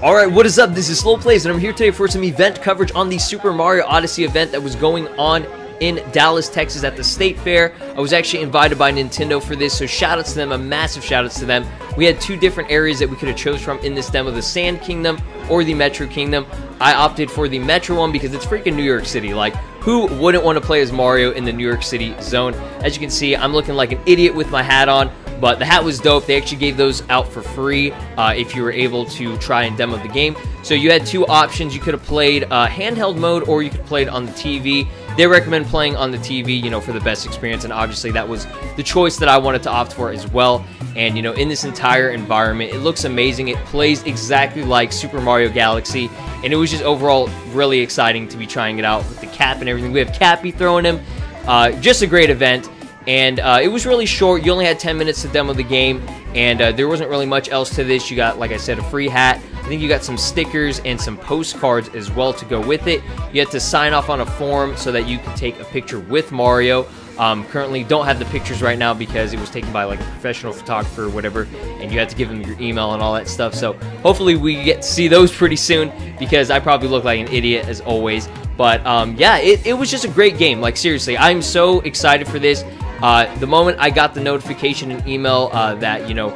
Alright, what is up? This is Slow Plays, and I'm here today for some event coverage on the Super Mario Odyssey event that was going on in Dallas, Texas at the State Fair. I was actually invited by Nintendo for this, so shout outs to them, a massive shout outs to them. We had two different areas that we could have chose from in this demo, the Sand Kingdom or the Metro Kingdom. I opted for the Metro one because it's freaking New York City. Like, who wouldn't want to play as Mario in the New York City zone? As you can see, I'm looking like an idiot with my hat on, but the hat was dope. They actually gave those out for free if you were able to try and demo the game. So you had two options. You could have played handheld mode, or you could play it on the TV. They recommend playing on the TV, you know, for the best experience, and obviously that was the choice that I wanted to opt for as well. And, you know, in this entire environment, it looks amazing. It plays exactly like Super Mario Galaxy, and it was just overall really exciting to be trying it out with the cap and everything. We have Cappy throwing him. Just a great event. And it was really short. You only had 10 minutes to demo the game, and there wasn't really much else to this. You got, like I said, a free hat. I think you got some stickers and some postcards as well to go with it. You had to sign off on a form so that you could take a picture with Mario. Currently don't have the pictures right now because it was taken by like a professional photographer or whatever, and you had to give them your email and all that stuff. So hopefully we get to see those pretty soon, because I probably look like an idiot as always. But yeah, it was just a great game. Like, seriously, I'm so excited for this. The moment I got the notification and email that, you know,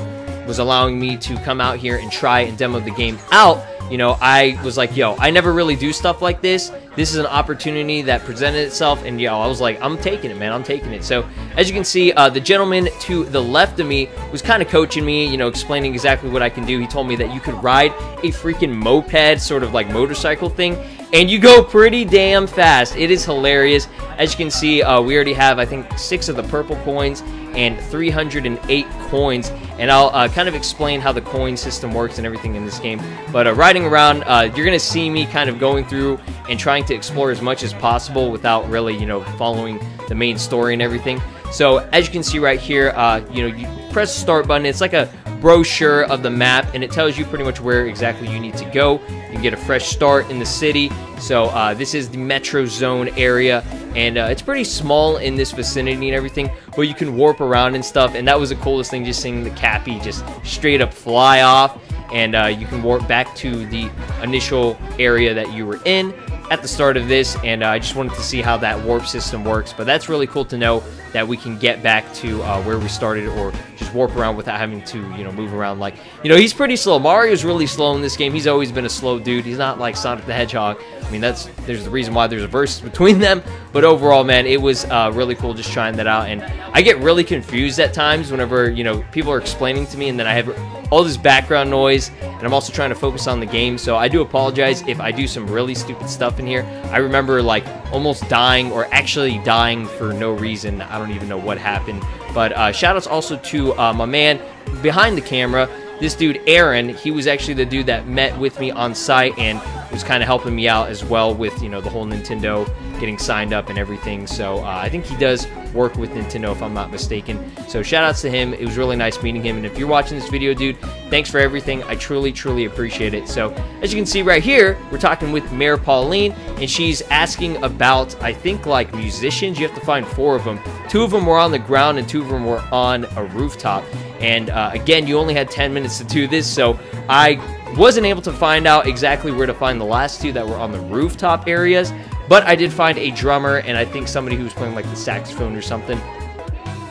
was allowing me to come out here and try and demo the game out, you know, I was like, yo, I never really do stuff like this. This is an opportunity that presented itself, and yo, I was like, I'm taking it, man. I'm taking it. So as you can see, the gentleman to the left of me was kind of coaching me, you know, explaining exactly what I can do. He told me that you could ride a freaking moped, sort of like motorcycle thing, and you go pretty damn fast. It is hilarious. As you can see, we already have, I think, 6 of the purple coins and 308 coins, and I'll kind of explain how the coin system works and everything in this game. But riding around, you're going to see me kind of going through and trying to explore as much as possible without really, you know, following the main story and everything. So as you can see right here, you know, you press the start button. It's like a brochure of the map, and it tells you pretty much where exactly you need to go. You can get a fresh start in the city. So this is the Metro Zone area, and it's pretty small in this vicinity and everything, but you can warp around and stuff, and that was the coolest thing, just seeing the Cappy just straight up fly off, and you can warp back to the initial area that you were in at the start of this. And I just wanted to see how that warp system works, but that's really cool to know that we can get back to where we started, or just warp around without having to, you know, move around. Like, you know, he's pretty slow. Mario's really slow in this game. He's always been a slow dude. He's not like Sonic the Hedgehog. I mean, there's the reason why there's a versus between them. But overall, man, it was really cool just trying that out. And I get really confused at times whenever, you know, people are explaining to me, and then I have all this background noise, and I'm also trying to focus on the game. So I do apologize if I do some really stupid stuff in here. I remember like almost dying, or actually dying for no reason. I don't even know what happened. But shout outs also to my man behind the camera, this dude Aaron. He was actually the dude that met with me on site and was kind of helping me out as well with, you know, the whole Nintendo getting signed up and everything. So I think he does work with Nintendo, if I'm not mistaken. So shout outs to him. It was really nice meeting him, and if you're watching this video, dude, thanks for everything. I truly appreciate it. So as you can see right here, we're talking with Mayor Pauline, and she's asking about, I think, like musicians. You have to find 4 of them. 2 of them were on the ground and 2 of them were on a rooftop. And again, you only had 10 minutes to do this, so I wasn't able to find out exactly where to find the last 2 that were on the rooftop areas. But I did find a drummer, and I think somebody who was playing like the saxophone or something.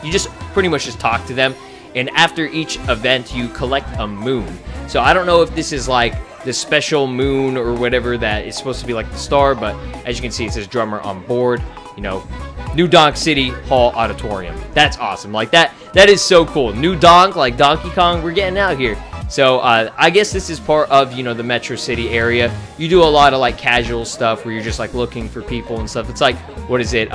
You just pretty much just talk to them, and after each event you collect a moon. So I don't know if this is like the special moon or whatever that is supposed to be like the star, but as you can see, it says drummer on board, you know, New Donk City Hall Auditorium. That's awesome. Like that is so cool. New Donk, like Donkey Kong, we're getting out here. So I guess this is part of, you know, the Metro City area. You do a lot of like casual stuff where you're just like looking for people and stuff. It's like, what is it?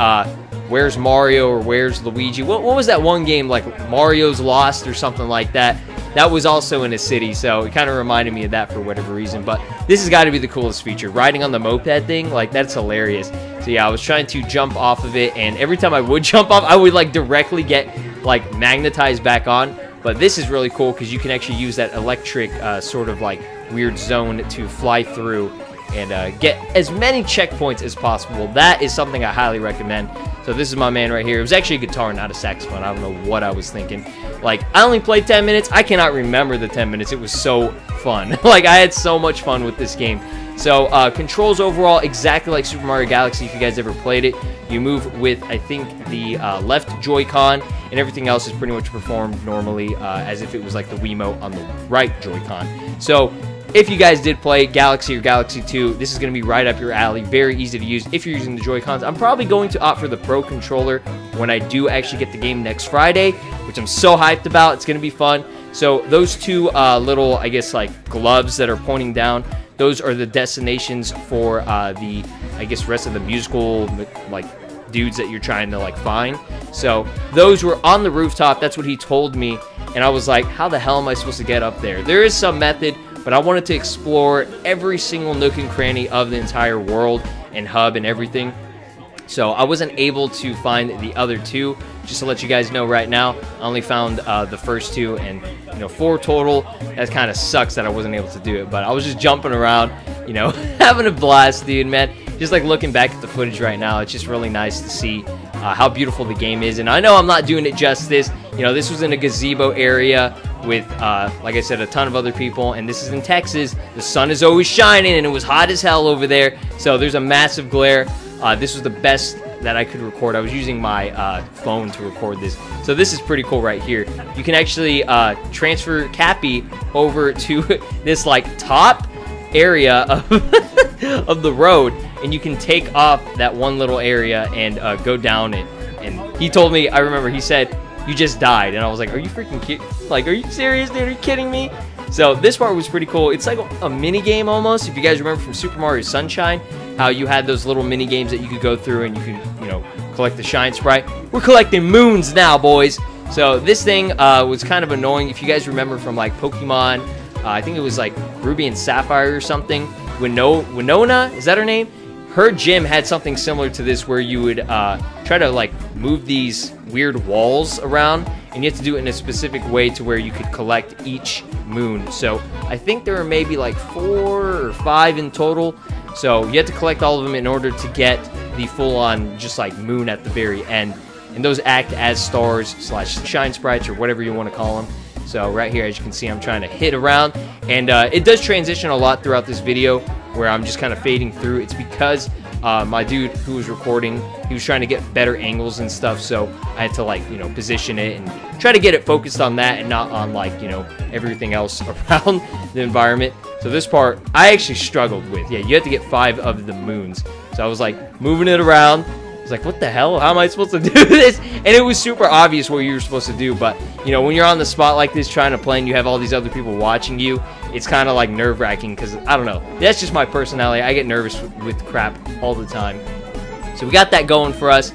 Where's Mario, or where's Luigi? What was that one game, like Mario's Lost or something like that? That was also in a city, so it kind of reminded me of that for whatever reason. But this has got to be the coolest feature. Riding on the moped thing, like, that's hilarious. So yeah, I was trying to jump off of it, and every time I would jump off, I would like directly get like magnetized back on. But this is really cool because you can actually use that electric sort of like weird zone to fly through. and get as many checkpoints as possible. That is something I highly recommend. So this is my man right here. It was actually a guitar, not a saxophone. I don't know what I was thinking. Like, I only played 10 minutes. I cannot remember the 10 minutes. It was so fun. Like, I had so much fun with this game. So, controls overall, exactly like Super Mario Galaxy, if you guys ever played it. You move with, I think, the left Joy-Con, and everything else is pretty much performed normally, as if it was like the Wiimote on the right Joy-Con. So, if you guys did play Galaxy or Galaxy 2, this is going to be right up your alley. Very easy to use if you're using the Joy-Cons. I'm probably going to opt for the Pro Controller when I do actually get the game next Friday, which I'm so hyped about. It's going to be fun. So those two little, I guess, like gloves that are pointing down, those are the destinations for the, I guess, rest of the musical, like, dudes that you're trying to, like, find. So those were on the rooftop. That's what he told me. And I was like, how the hell am I supposed to get up there? There is some method, but I wanted to explore every single nook and cranny of the entire world and hub and everything. So I wasn't able to find the other two. Just to let you guys know right now, I only found the first two, and 4 total. That kind of sucks that I wasn't able to do it, but I was just jumping around, having a blast, dude, man. Just like looking back at the footage right now, it's just really nice to see how beautiful the game is. And I know I'm not doing it justice. This was in a gazebo area with, like I said, a ton of other people, and this is in Texas. The sun is always shining, and it was hot as hell over there, so there's a massive glare. This was the best that I could record. I was using my phone to record this, so this is pretty cool right here. You can actually transfer Cappy over to this like top area of, of the road, and you can take off that one little area and go down it. And he told me, I remember he said, you just died, and I was like, are you freaking kidding? Like, are you serious, dude? Are you kidding me? So this part was pretty cool. It's like a mini game almost. If you guys remember from Super Mario Sunshine, how you had those little mini games that you could go through and you could, collect the shine sprite. We're collecting moons now, boys. So this thing was kind of annoying. If you guys remember from like Pokemon, I think it was like Ruby and Sapphire or something. Winona, is that her name? Her gym had something similar to this, where you would try to like move these weird walls around, and you have to do it in a specific way to where you could collect each moon. So I think there were maybe like 4 or 5 in total. So you had to collect all of them in order to get the full-on just like moon at the very end. And those act as stars / shine sprites, or whatever you want to call them. So right here, as you can see, I'm trying to hit around, and it does transition a lot throughout this video where I'm just kind of fading through. It's because my dude who was recording, he was trying to get better angles and stuff, so I had to like, position it and try to get it focused on that and not on like, everything else around the environment. So this part, I actually struggled with. Yeah, you have to get 5 of the moons. So I was like moving it around. I was like, what the hell? How am I supposed to do this? And it was super obvious what you were supposed to do. But, when you're on the spot like this trying to play and you have all these other people watching you, it's kind of like nerve-wracking because, I don't know. That's just my personality. I get nervous with crap all the time. So we got that going for us.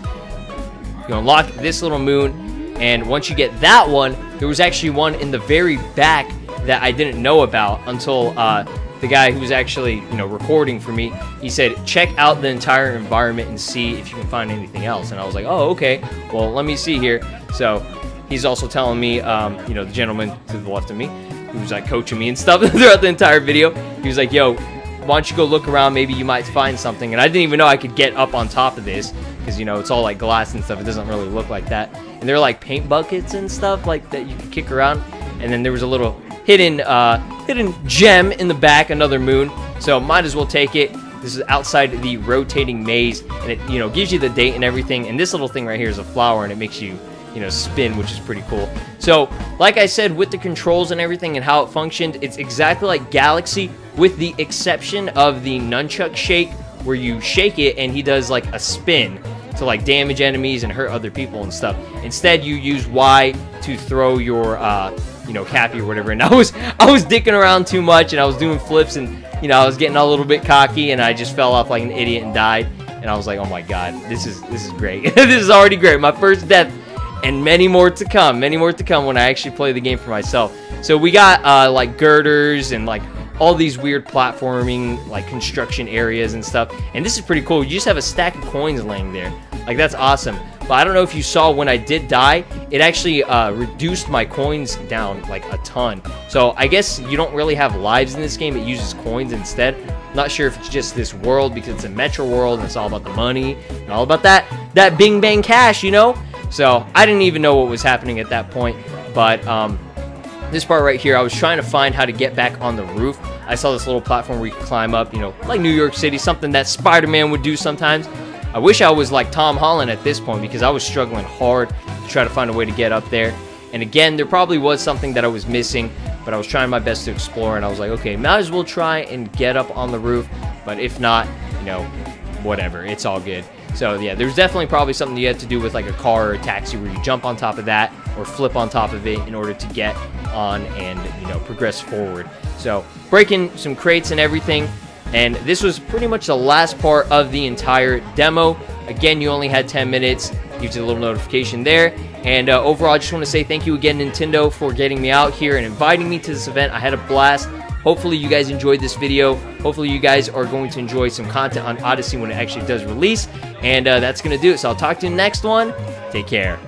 You unlock this little moon. And once you get that one, there was actually one in the very back that I didn't know about until the guy who was actually, recording for me, he said, check out the entire environment and see if you can find anything else. And I was like, oh, okay, well, let me see here. So he's also telling me, the gentleman to the left of me, who was like coaching me and stuff throughout the entire video, he was like, yo, why don't you go look around, maybe you might find something. And I didn't even know I could get up on top of this, because, it's all like glass and stuff. It doesn't really look like that. And there are like paint buckets and stuff like that you could kick around. And then there was a little hidden gem in the back, another moon. So might as well take it. This is outside the rotating maze, and it gives you the date and everything. And this little thing right here is a flower, and it makes you spin, which is pretty cool. So like I said, with the controls and everything and how it functioned, it's exactly like Galaxy, with the exception of the nunchuck shake, where you shake it and he does like a spin to like damage enemies and hurt other people and stuff. Instead, you use Y to throw your Cappy or whatever. And I was dicking around too much, and I was doing flips, and I was getting a little bit cocky, and I just fell off like an idiot and died. And I was like, oh my god, this is great. This is already great. My first death, and many more to come when I actually play the game for myself. So we got like girders and like all these weird platforming like construction areas and stuff, and this is pretty cool. You just have a stack of coins laying there. Like, that's awesome. But I don't know if you saw, when I did die, it actually reduced my coins down like a ton. So I guess you don't really have lives in this game. It uses coins instead, Not sure if it's just this world because it's a metro world and it's all about the money and all about that bing bang cash, you know? So I didn't even know what was happening at that point. But this part right here, I was trying to find how to get back on the roof. I saw this little platform where you could climb up, you know, like New York City, something that Spider-Man would do sometimes. I wish I was like Tom Holland at this point because I was struggling hard to try to find a way to get up there. And again, there probably was something that I was missing, but I was trying my best to explore, and I was like, okay, might as well try and get up on the roof, but if not, you know, whatever, it's all good. So yeah, there's definitely probably something you have to do with like a car or a taxi where you jump on top of that or flip on top of it in order to get on and, you know, progress forward. So breaking some crates and everything, and this was pretty much the last part of the entire demo. Again, you only had 10 minutes. Gives you a little notification there. And overall, I just want to say thank you again, Nintendo, for getting me out here and inviting me to this event. I had a blast. Hopefully you guys enjoyed this video. Hopefully you guys are going to enjoy some content on Odyssey when it actually does release. And that's going to do it. So I'll talk to you in the next one. Take care.